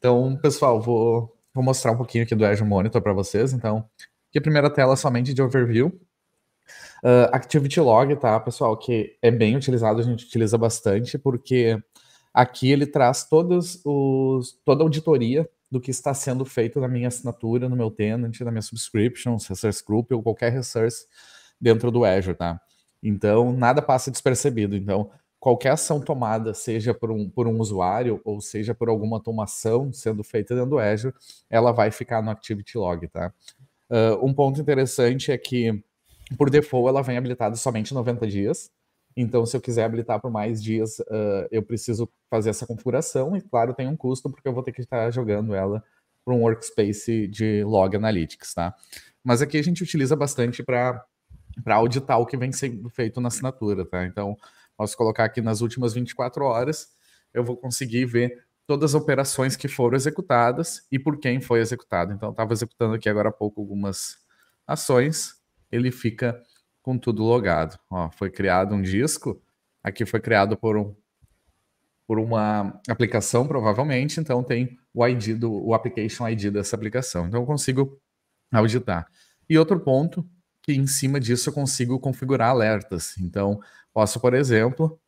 Então, pessoal, vou mostrar um pouquinho aqui do Azure Monitor para vocês. Então, aqui a primeira tela somente de overview. Activity Log, tá, pessoal, que é bem utilizado, a gente utiliza bastante, porque aqui ele traz toda a auditoria do que está sendo feito na minha assinatura, no meu tenant, na minha subscription, resource group ou qualquer resource dentro do Azure, tá? Então, nada passa despercebido. Então, qualquer ação tomada, seja por um usuário ou seja por alguma automação sendo feita dentro do Azure, ela vai ficar no Activity Log, tá? Um ponto interessante é que, por default, ela vem habilitada somente 90 dias. Então, se eu quiser habilitar por mais dias, eu preciso fazer essa configuração. E, claro, tem um custo, porque eu vou ter que estar jogando ela para um workspace de Log Analytics, tá? Mas aqui a gente utiliza bastante para auditar o que vem sendo feito na assinatura, tá? Então, posso colocar aqui nas últimas 24 horas, eu vou conseguir ver todas as operações que foram executadas e por quem foi executado. Então, eu estava executando aqui agora há pouco algumas ações, ele fica com tudo logado. Ó, foi criado um disco, aqui foi criado por uma aplicação, provavelmente, então tem o ID o application ID dessa aplicação. Então, eu consigo auditar. E outro ponto, que em cima disso eu consigo configurar alertas. Então, posso, por exemplo,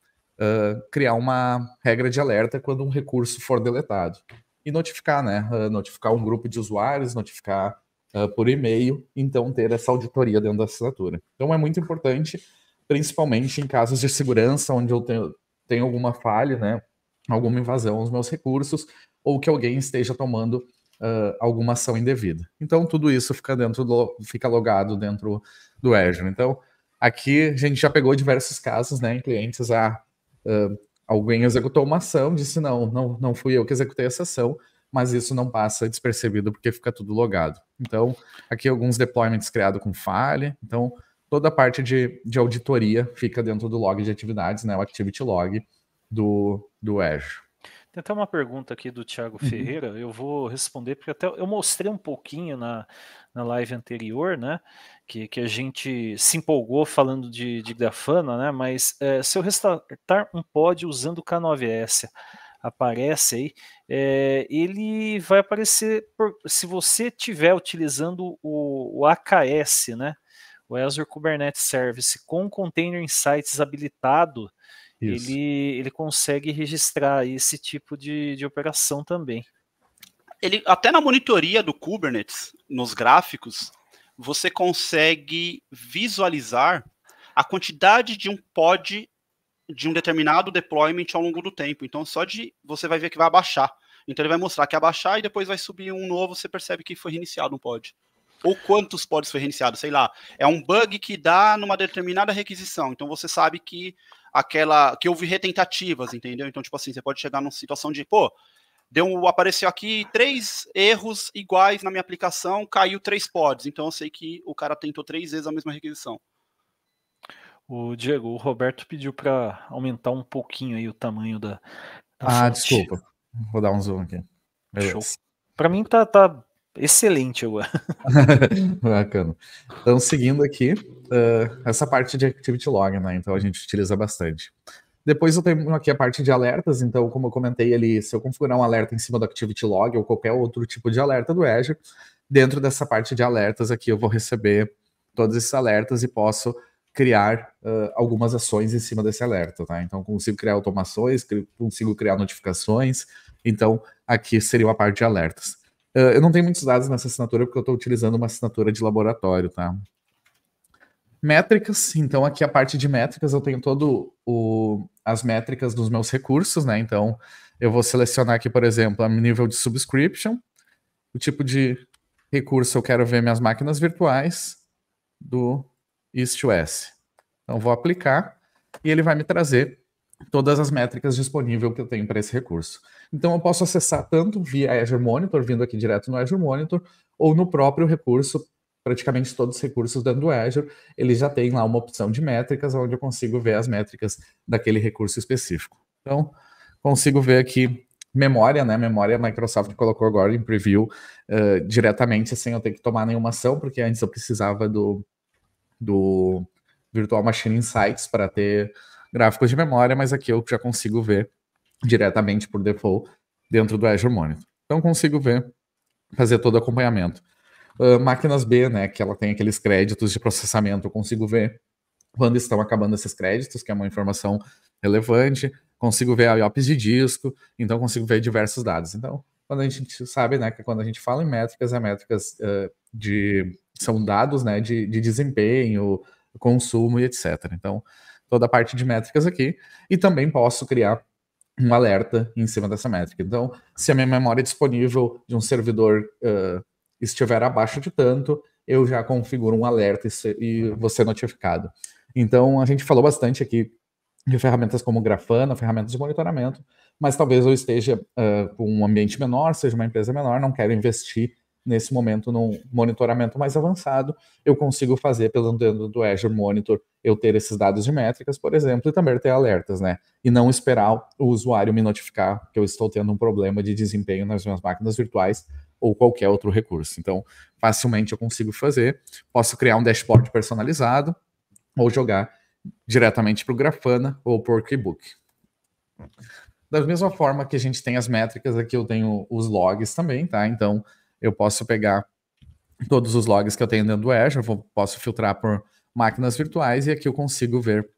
criar uma regra de alerta quando um recurso for deletado. E notificar, né? Notificar um grupo de usuários, notificar por e-mail, então ter essa auditoria dentro da assinatura. Então é muito importante, principalmente em casos de segurança, onde eu tenho alguma falha, né? Alguma invasão aos meus recursos, ou que alguém esteja tomando alguma ação indevida. Então tudo isso fica logado dentro do Azure. Então aqui a gente já pegou diversos casos, né, em clientes alguém executou uma ação, disse não fui eu que executei essa ação, mas isso não passa despercebido porque fica tudo logado. Então aqui alguns deployments criados com falha. Então toda a parte de auditoria fica dentro do log de atividades, né, o Activity Log do Azure. Tem até uma pergunta aqui do Thiago Ferreira, eu vou responder, porque até eu mostrei um pouquinho na live anterior, né, que a gente se empolgou falando de Grafana, né, mas se eu restartar um pod usando o K9S, aparece aí, ele vai aparecer, se você estiver utilizando o AKS, né, o Azure Kubernetes Service, com Container Insights habilitado, ele consegue registrar esse tipo de operação também. Ele, até na monitoria do Kubernetes, nos gráficos, você consegue visualizar a quantidade de um pod de um determinado deployment ao longo do tempo. Então, você vai ver que vai abaixar. Então, ele vai mostrar que abaixar e depois vai subir um novo, você percebe que foi reiniciado um pod. Ou quantos pods foi reiniciado, sei lá. É um bug que dá numa determinada requisição. Então, você sabe que houve retentativas, entendeu? Então, tipo assim, você pode chegar numa situação de, apareceu aqui 3 erros iguais na minha aplicação, caiu 3 pods. Então, eu sei que o cara tentou 3 vezes a mesma requisição. O Roberto pediu para aumentar um pouquinho aí o tamanho da fonte. Desculpa. Vou dar um zoom aqui. Show. Para mim tá excelente agora. Bacana. Então, seguindo aqui, essa parte de Activity Log, né? Então, a gente utiliza bastante. Depois eu tenho aqui a parte de alertas. Então, como eu comentei ali, se eu configurar um alerta em cima do Activity Log ou qualquer outro tipo de alerta do Azure, dentro dessa parte de alertas aqui eu vou receber todos esses alertas e posso criar algumas ações em cima desse alerta, tá? Então, consigo criar automações, consigo criar notificações. Então, aqui seria a parte de alertas. Eu não tenho muitos dados nessa assinatura porque eu estou utilizando uma assinatura de laboratório, tá? Métricas, então aqui a parte de métricas, eu tenho as métricas dos meus recursos, né? Então, eu vou selecionar aqui, por exemplo, a nível de subscription, o tipo de recurso eu quero ver minhas máquinas virtuais do East to West. Então, vou aplicar e ele vai me trazer todas as métricas disponíveis que eu tenho para esse recurso. Então, eu posso acessar tanto via Azure Monitor, vindo aqui direto no Azure Monitor, ou no próprio recurso. Praticamente todos os recursos dentro do Azure, ele já tem lá uma opção de métricas, onde eu consigo ver as métricas daquele recurso específico. Então, consigo ver aqui memória, né? Memória a Microsoft colocou agora em preview diretamente, sem eu ter que tomar nenhuma ação, porque antes eu precisava do Virtual Machine Insights para ter gráficos de memória, mas aqui eu já consigo ver diretamente por default dentro do Azure Monitor. Então, consigo ver, fazer todo o acompanhamento. Máquinas B, né, que ela tem aqueles créditos de processamento, eu consigo ver quando estão acabando esses créditos, que é uma informação relevante. Consigo ver a IOPS de disco, então consigo ver diversos dados. Então, quando a gente sabe, né, que quando a gente fala em métricas, são dados, né, de desempenho, consumo e etc. Então, toda a parte de métricas aqui. E também posso criar um alerta em cima dessa métrica. Então, se a minha memória disponível de um servidor estiver abaixo de tanto, eu já configuro um alerta e vou ser notificado. Então, a gente falou bastante aqui de ferramentas como Grafana, ferramentas de monitoramento, mas talvez eu esteja com um ambiente menor, seja uma empresa menor, não quero investir nesse momento num monitoramento mais avançado. Eu consigo fazer pelo dentro do Azure Monitor, eu ter esses dados de métricas, por exemplo, e também ter alertas, né? E não esperar o usuário me notificar que eu estou tendo um problema de desempenho nas minhas máquinas virtuais ou qualquer outro recurso. Então, facilmente eu consigo fazer. Posso criar um dashboard personalizado ou jogar diretamente para o Grafana ou para o Workbook. Da mesma forma que a gente tem as métricas, aqui eu tenho os logs também, tá? Então, eu posso pegar todos os logs que eu tenho dentro do Azure, posso filtrar por máquinas virtuais e aqui eu consigo ver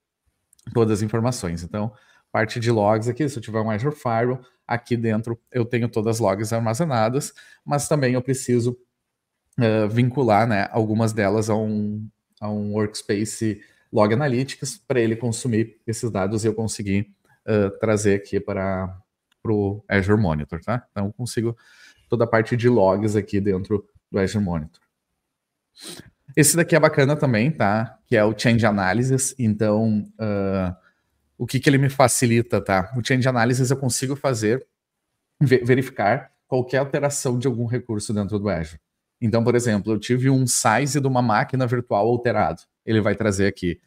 todas as informações. Então, parte de logs aqui, se eu tiver um Azure Firewall, aqui dentro eu tenho todas as logs armazenadas, mas também eu preciso vincular, né, algumas delas a um Workspace Log Analytics para ele consumir esses dados e eu conseguir trazer aqui para o Azure Monitor, tá? Então, eu consigo toda a parte de logs aqui dentro do Azure Monitor. Esse daqui é bacana também, tá? Que é o Change Analysis. Então, o que ele me facilita, tá? O Change Analysis eu consigo fazer, verificar qualquer alteração de algum recurso dentro do Azure. Então, por exemplo, eu tive um size de uma máquina virtual alterado. Ele vai trazer aqui.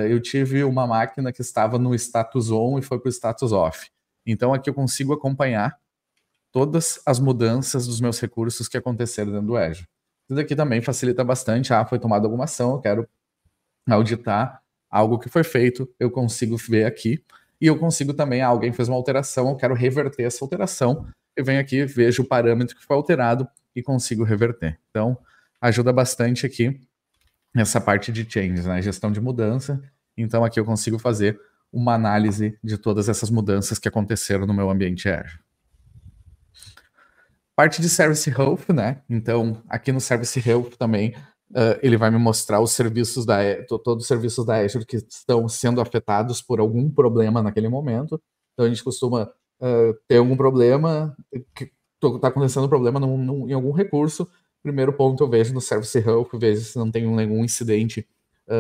Eu tive uma máquina que estava no status on e foi para o status off. Então, aqui eu consigo acompanhar todas as mudanças dos meus recursos que aconteceram dentro do Azure. Isso daqui também facilita bastante. Foi tomada alguma ação, eu quero auditar algo que foi feito, eu consigo ver aqui. E eu consigo também, alguém fez uma alteração, eu quero reverter essa alteração. Eu venho aqui, vejo o parâmetro que foi alterado e consigo reverter. Então, ajuda bastante aqui nessa parte de changes, né? Gestão de mudança. Então, aqui eu consigo fazer uma análise de todas essas mudanças que aconteceram no meu ambiente Azure. Parte de Service Health, né? Então, aqui no Service Health também, ele vai me mostrar os serviços todos os serviços da Azure que estão sendo afetados por algum problema naquele momento. Então, a gente costuma ter algum problema, está acontecendo um problema em algum recurso. Primeiro ponto eu vejo no Service Health, vejo se não tem nenhum incidente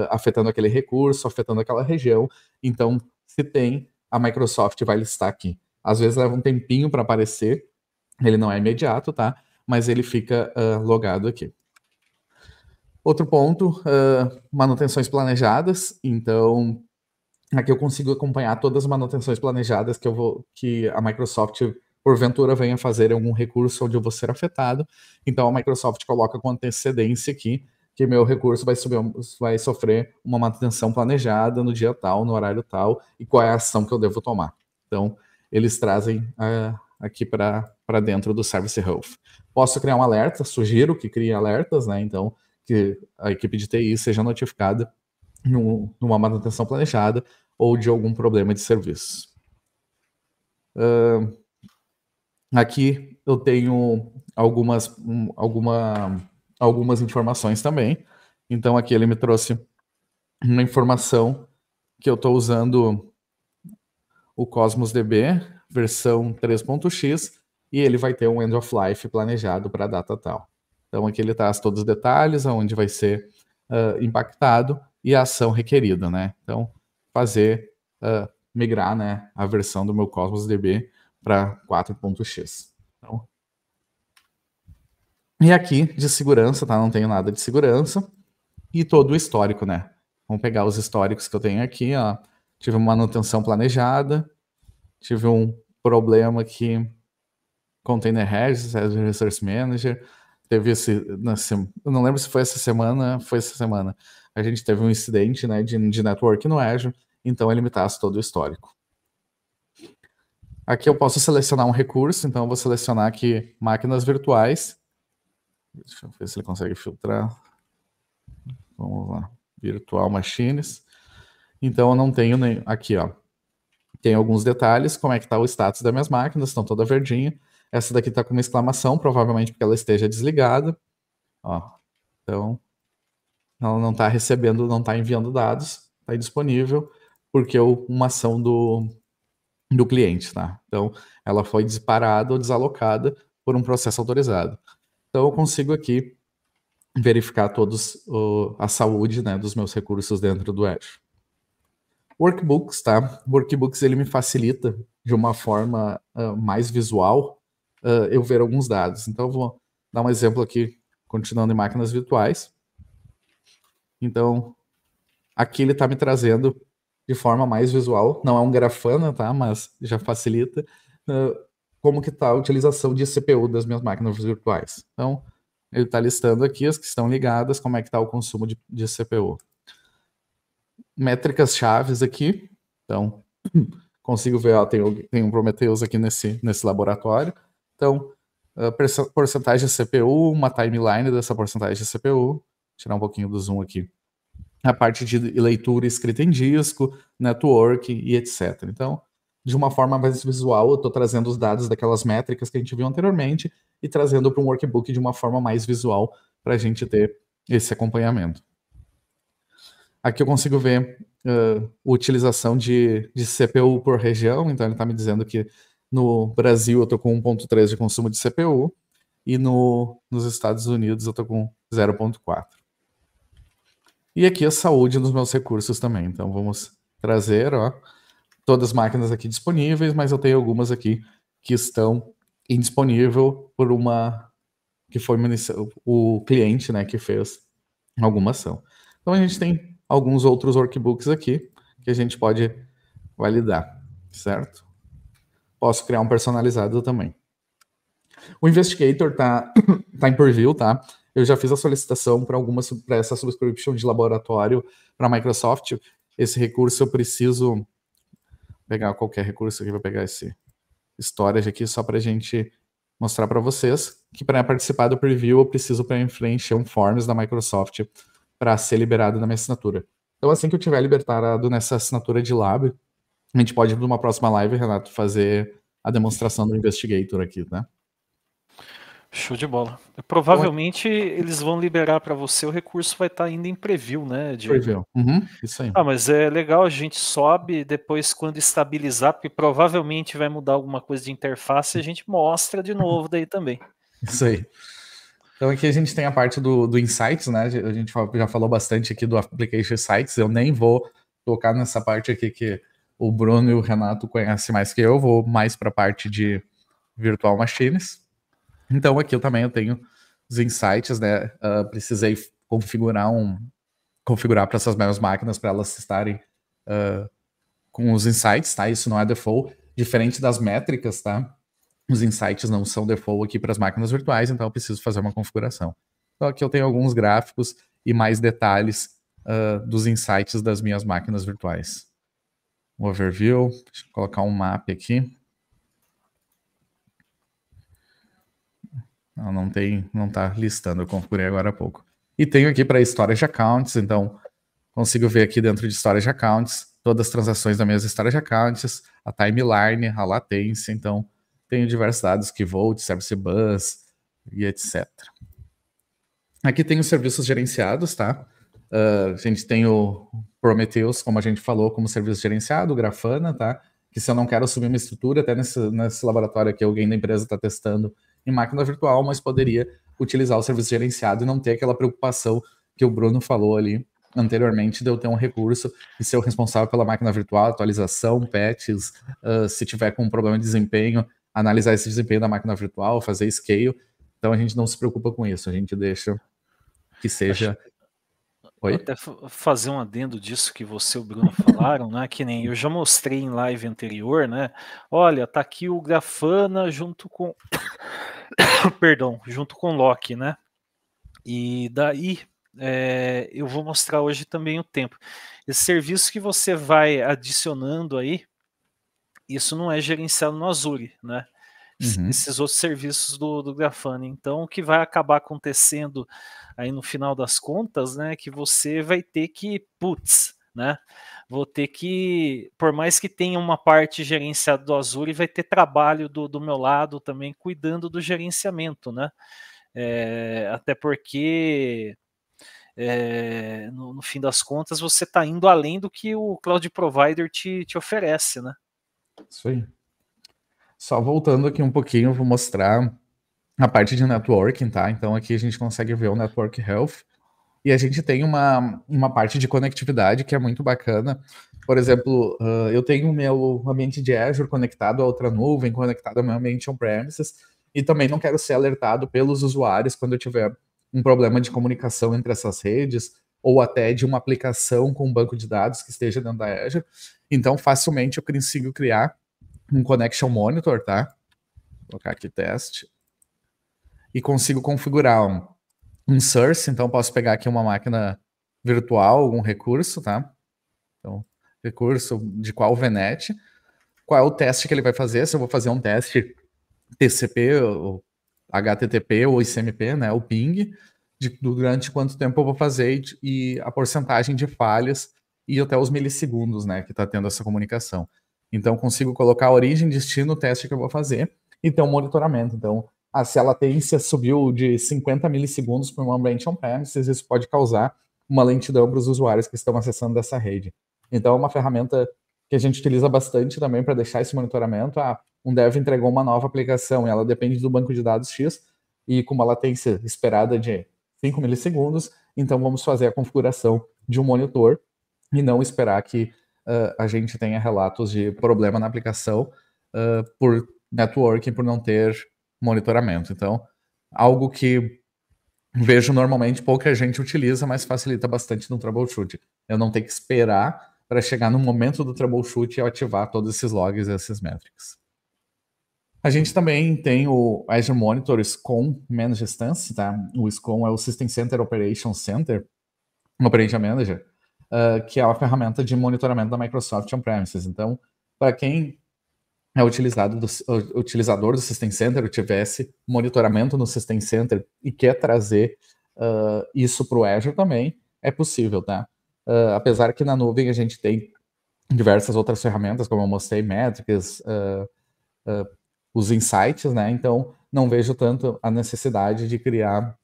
afetando aquele recurso, afetando aquela região. Então, se tem, a Microsoft vai listar aqui. Às vezes leva um tempinho para aparecer, ele não é imediato, tá? Mas ele fica logado aqui. Outro ponto, manutenções planejadas. Então, aqui eu consigo acompanhar todas as manutenções planejadas que a Microsoft, porventura, venha fazer em algum recurso onde eu vou ser afetado. Então, a Microsoft coloca com antecedência aqui que meu recurso vai sofrer uma manutenção planejada no dia tal, no horário tal, e qual é a ação que eu devo tomar. Então, eles trazem aqui para dentro do Service Health. Posso criar um alerta, sugiro que crie alertas, né? Então, que a equipe de TI seja notificada numa manutenção planejada ou de algum problema de serviço. Aqui eu tenho algumas informações também. Então, aqui ele me trouxe uma informação que eu estou usando o Cosmos DB, versão 3.x, e ele vai ter um end of life planejado para a data tal. Então, aqui ele traz todos os detalhes, aonde vai ser impactado e a ação requerida, né? Então, migrar, né, a versão do meu Cosmos DB para 4.x. Então, e aqui, de segurança, tá? Não tenho nada de segurança. E todo o histórico, né? Vamos pegar os históricos que eu tenho aqui, ó. Tive uma manutenção planejada, tive um problema aqui, Container Registry, Azure Resource Manager, teve eu não lembro se foi essa semana, a gente teve um incidente, né, de network no Azure, então ele me traz todo o histórico. Aqui eu posso selecionar um recurso, então eu vou selecionar aqui máquinas virtuais. Deixa eu ver se ele consegue filtrar. Vamos lá, Virtual Machines. Então eu não tenho nem... Aqui, ó. Tem alguns detalhes, como é que está o status das minhas máquinas, estão toda verdinha. Essa daqui está com uma exclamação, provavelmente porque ela esteja desligada. Ó. Então, ela não está recebendo, não está enviando dados, está indisponível, porque uma ação do cliente, tá? Então, ela foi disparada ou desalocada por um processo autorizado. Então, eu consigo aqui verificar a saúde, né, dos meus recursos dentro do Azure. Workbooks, tá? Workbooks, ele me facilita de uma forma mais visual eu ver alguns dados. Então, eu vou dar um exemplo aqui, continuando em máquinas virtuais. Então, aqui ele está me trazendo de forma mais visual, não é um Grafana, tá? Mas já facilita como que está a utilização de CPU das minhas máquinas virtuais. Então, ele está listando aqui as que estão ligadas, como é que está o consumo de CPU. Métricas chaves aqui, então, consigo ver, ó, tem um Prometheus aqui nesse laboratório. Então, porcentagem de CPU, uma timeline dessa porcentagem de CPU, vou tirar um pouquinho do zoom aqui. A parte de leitura escrita em disco, network e etc. Então, de uma forma mais visual, eu estou trazendo os dados daquelas métricas que a gente viu anteriormente e trazendo para um workbook de uma forma mais visual para a gente ter esse acompanhamento. Aqui eu consigo ver utilização de CPU por região, então ele está me dizendo que no Brasil eu estou com 1.3 de consumo de CPU e nos Estados Unidos eu estou com 0.4. E aqui a saúde dos meus recursos também. Então vamos trazer, ó, todas as máquinas aqui disponíveis, mas eu tenho algumas aqui que estão indisponível por que foi o cliente, né, que fez alguma ação. Então a gente tem alguns outros workbooks aqui que a gente pode validar, certo? Posso criar um personalizado também. O Investigator tá em preview, tá? Eu já fiz a solicitação para essa subscription de laboratório para a Microsoft. Esse recurso eu preciso pegar qualquer recurso aqui, vou pegar esse storage aqui só para a gente mostrar para vocês que para participar do preview eu preciso preencher um forms da Microsoft para ser liberado na minha assinatura. Então assim que eu tiver liberado nessa assinatura de lab, a gente pode ir para uma próxima live, Renato, fazer a demonstração do Investigator aqui, né? Show de bola. Provavelmente eles vão liberar para você, o recurso vai estar ainda em preview, né, Diego? Preview, isso aí. Ah, mas é legal, a gente sobe, depois quando estabilizar, porque provavelmente vai mudar alguma coisa de interface, a gente mostra de novo daí também. Isso aí. Então aqui a gente tem a parte do Insights, né? A gente já falou bastante aqui do Application Sites, eu nem vou tocar nessa parte aqui que o Bruno e o Renato conhecem mais que eu, vou mais para a parte de Virtual Machines. Então aqui eu tenho os Insights, né? Precisei configurar para essas minhas máquinas para elas estarem com os Insights, tá? Isso não é default, diferente das métricas, tá? Os Insights não são default aqui para as máquinas virtuais, então eu preciso fazer uma configuração. Então aqui eu tenho alguns gráficos e mais detalhes dos Insights das minhas máquinas virtuais. Overview, deixa eu colocar um mapa aqui. Não está listando, eu configurei agora há pouco. E tenho aqui para Storage Accounts, então consigo ver aqui dentro de Storage Accounts todas as transações das minhas Storage Accounts, a timeline, a latência, então tenho diversos dados, Key Vault, Service Bus e etc. Aqui tem os serviços gerenciados, tá? A gente tem o Prometheus, como a gente falou, como serviço gerenciado, o Grafana, tá? Que se eu não quero subir uma estrutura, até nesse laboratório aqui, alguém da empresa está testando em máquina virtual, mas poderia utilizar o serviço gerenciado e não ter aquela preocupação que o Bruno falou ali anteriormente de eu ter um recurso e ser o responsável pela máquina virtual, atualização, patches, se tiver com um problema de desempenho, analisar esse desempenho da máquina virtual, fazer scale. Então a gente não se preocupa com isso, a gente deixa que seja... Oi? Até fazer um adendo disso que você e o Bruno falaram, né? Que nem eu já mostrei em live anterior, né? Olha, tá aqui o Grafana junto com perdão, junto com o Loki, né? E daí eu vou mostrar hoje também o tempo. Esse serviço que você vai adicionando aí, isso não é gerenciado no Azure, né? Esses outros serviços do Grafana. Então, o que vai acabar acontecendo aí no final das contas, né, que você vai ter que, né, vou ter que, por mais que tenha uma parte gerenciada do Azure, vai ter trabalho do meu lado também cuidando do gerenciamento, né? Até porque no fim das contas você está indo além do que o Cloud Provider te oferece, né? Isso aí. Só voltando aqui um pouquinho, eu vou mostrar a parte de networking, tá? Então aqui a gente consegue ver o Network Health e a gente tem uma parte de conectividade que é muito bacana. Por exemplo, eu tenho o meu ambiente de Azure conectado a outra nuvem, conectado ao meu ambiente on-premises, e também não quero ser alertado pelos usuários quando eu tiver um problema de comunicação entre essas redes, ou até de uma aplicação com um banco de dados que esteja dentro da Azure. Então, facilmente eu consigo criar um Connection Monitor, tá? Vou colocar aqui teste. E consigo configurar um source, então posso pegar aqui uma máquina virtual, algum recurso, tá? Então, recurso de qual VNet, qual é o teste que ele vai fazer, se eu vou fazer um teste TCP, ou HTTP ou ICMP, né, o ping, durante quanto tempo eu vou fazer e a porcentagem de falhas e até os milissegundos, né, que está tendo essa comunicação. Então, consigo colocar a origem, destino, o teste que eu vou fazer e ter um monitoramento. Então, se a latência subiu de 50 milissegundos para um ambiente on-premises, isso pode causar uma lentidão para os usuários que estão acessando essa rede. Então, é uma ferramenta que a gente utiliza bastante também para deixar esse monitoramento. Um dev entregou uma nova aplicação e ela depende do banco de dados X e com uma latência esperada de 5 milissegundos, então vamos fazer a configuração de um monitor e não esperar que a gente tenha relatos de problema na aplicação por networking, por não ter monitoramento. Então, algo que vejo normalmente pouca gente utiliza, mas facilita bastante no troubleshoot. Eu não tenho que esperar para chegar no momento do troubleshoot e ativar todos esses logs e essas métricas. A gente também tem o Azure Monitor SCOM Managed Instance, tá? O SCOM é o System Center Operations Center, Operation Manager, que é uma ferramenta de monitoramento da Microsoft on-premises. Então, para quem é utilizador do System Center, ou tivesse monitoramento no System Center e quer trazer isso para o Azure também, é possível, tá? Apesar que na nuvem a gente tem diversas outras ferramentas, como eu mostrei, métricas, os insights, né? Então, não vejo tanto a necessidade de criar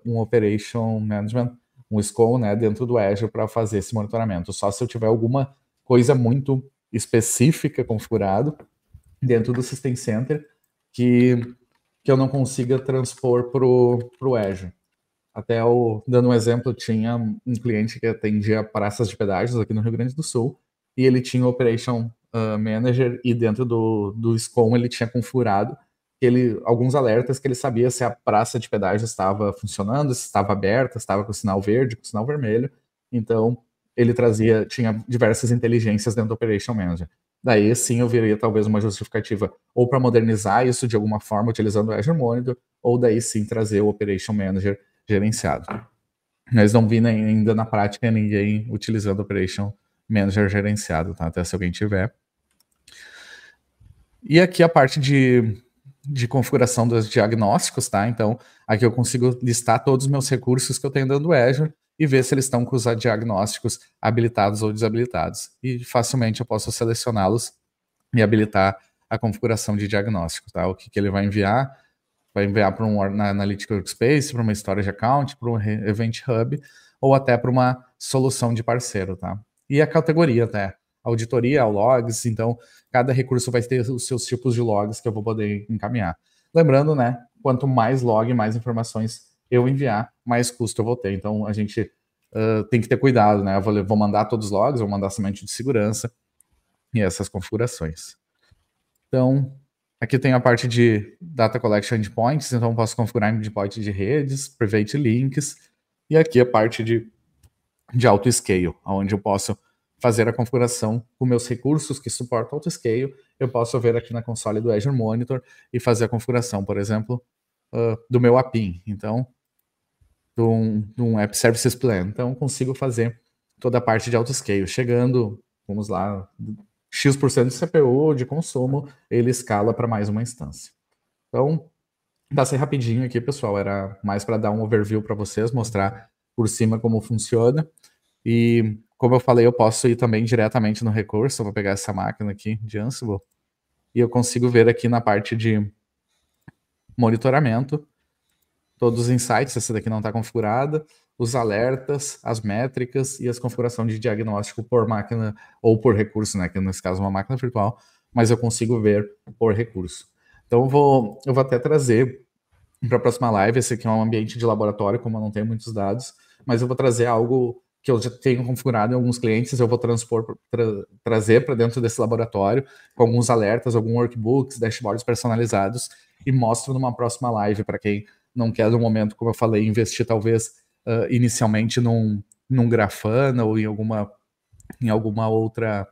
um Operation Management, um SCOM, né, dentro do Azure para fazer esse monitoramento. Só se eu tiver alguma coisa muito específica configurado dentro do System Center que eu não consiga transpor para o Azure. Até dando um exemplo, tinha um cliente que atendia praças de pedágios aqui no Rio Grande do Sul e ele tinha o Operation Manager e dentro do SCOM ele tinha configurado alguns alertas que ele sabia se a praça de pedágio estava funcionando, se estava aberta, se estava com o sinal verde, com o sinal vermelho. Então, ele tinha diversas inteligências dentro do Operation Manager. Daí, sim, eu veria talvez uma justificativa ou para modernizar isso de alguma forma utilizando o Azure Monitor, ou daí sim trazer o Operation Manager gerenciado. Mas não vi ainda na prática ninguém utilizando o Operation Manager gerenciado, tá? Até se alguém tiver. E aqui a parte de configuração dos diagnósticos, tá? Então, aqui eu consigo listar todos os meus recursos que eu tenho dentro do Azure e ver se eles estão com os diagnósticos habilitados ou desabilitados. E facilmente eu posso selecioná-los e habilitar a configuração de diagnóstico, tá? O que ele vai enviar? Vai enviar para um Analytics Workspace, para uma Storage Account, para um Event Hub, ou até para uma solução de parceiro, tá? E a categoria, até. Auditoria, logs, então cada recurso vai ter os seus tipos de logs que eu vou poder encaminhar. Lembrando, né, quanto mais log, mais informações eu enviar, mais custo eu vou ter. Então a gente tem que ter cuidado, né? Eu vou mandar todos os logs, vou mandar somente de segurança e essas configurações. Então, aqui tem a parte de Data Collection Endpoints, então eu posso configurar endpoint de redes, Private Links, e aqui a parte de Autoscale, onde eu posso fazer a configuração com meus recursos que suportam Autoscale, eu posso ver aqui na console do Azure Monitor e fazer a configuração, por exemplo, do meu API, então, de um App Services Plan. Então, consigo fazer toda a parte de Autoscale. Chegando, vamos lá, X% de CPU de consumo, ele escala para mais uma instância. Então, passei rapidinho aqui, pessoal, era mais para dar um overview para vocês, mostrar por cima como funciona. E, como eu falei, eu posso ir também diretamente no recurso, eu vou pegar essa máquina aqui de Ansible, e eu consigo ver aqui na parte de monitoramento, todos os insights, essa daqui não está configurada, os alertas, as métricas e as configurações de diagnóstico por máquina ou por recurso, né, que nesse caso é uma máquina virtual, mas eu consigo ver por recurso. Então eu vou até trazer para a próxima live, esse aqui é um ambiente de laboratório, como eu não tenho muitos dados, mas eu vou trazer algo que eu já tenho configurado em alguns clientes, eu vou trazer para dentro desse laboratório, com alguns alertas, alguns workbooks, dashboards personalizados, e mostro numa próxima live para quem não quer, no momento, como eu falei, investir talvez inicialmente num Grafana ou em alguma outra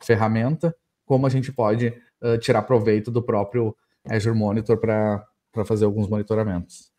ferramenta, como a gente pode tirar proveito do próprio Azure Monitor para fazer alguns monitoramentos.